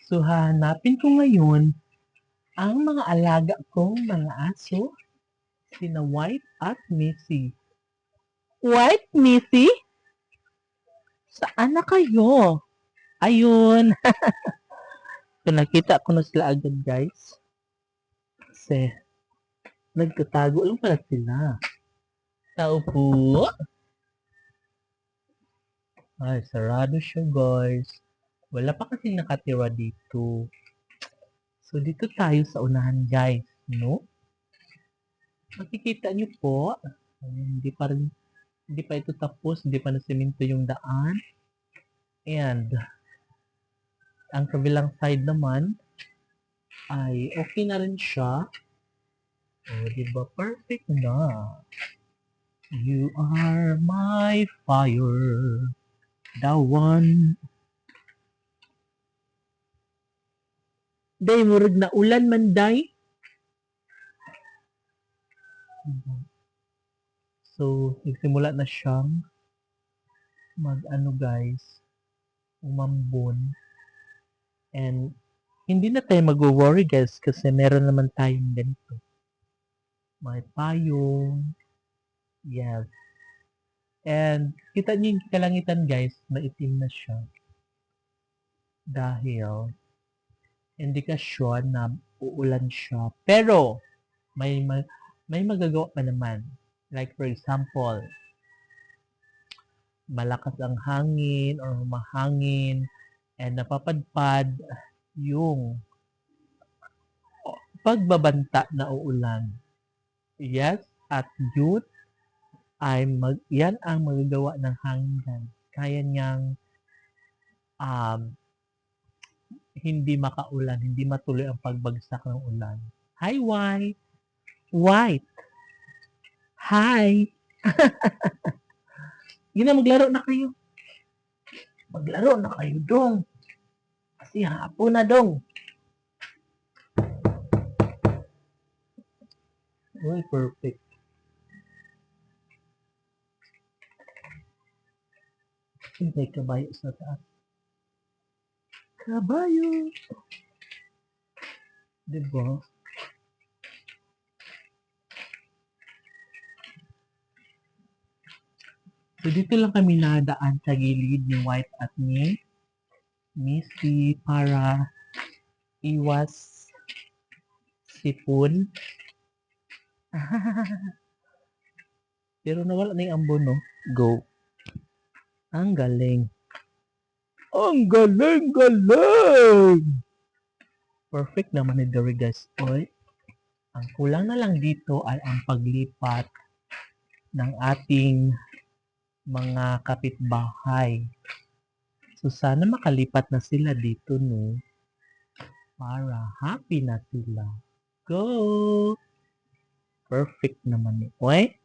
So, hahanapin ko ngayon ang mga alaga kong mga aso, sina White at Missy. White, Missy? Saan na kayo? Ayun. So, nakita ko na sila agad, guys. Kasi, nagtatago lang pala sila. Tao po. Ay, sarado siya, guys. Wala pa kasi nakatira dito. So, dito tayo sa unahan, guys. No? Makikita niyo po. Hindi pa ito tapos. Hindi pa nasemento yung daan. And, ang kabilang side naman, ay okay na rin siya. Oh, diba? Perfect na. You are my fire. The one. Day, murag na ulan man, day. So, nagsimula na siyang guys, umambon. And, hindi na tayo mag-worry, guys, kasi meron naman tayong ganito. May payong. Yes. And, kita niyo yung kalangitan, guys, maitim na siya. Dahil, indikasyon na uulan siya. Pero, may magagawa pa naman. Like, for example, malakas ang hangin or mahangin and napapadpad yung pagbabanta na uulan. Yes, at yun ay yan ang magagawa ng hangin. Kaya niyang hindi makaulan, hindi matuloy ang pagbagsak ng ulan. Hi, White! White! Hi! Yun na, maglaro na kayo. Maglaro na kayo, dong. Kasi hapon na, dong. Uy, perfect. May kabayo sa taas. Kabayo! Diba? So, dito lang kami nadaan sa gilid ni White at ni Missy para iwas sipon. Pero nawala na yung ambon, no? Go. Ang galing. Ang galing, galing! Perfect naman ni Dory, guys. Oy, ang kulang na lang dito ay ang paglipat ng ating mga kapitbahay. So, sana makalipat na sila dito, no? Para happy na sila. Go! Perfect naman ni. Oy,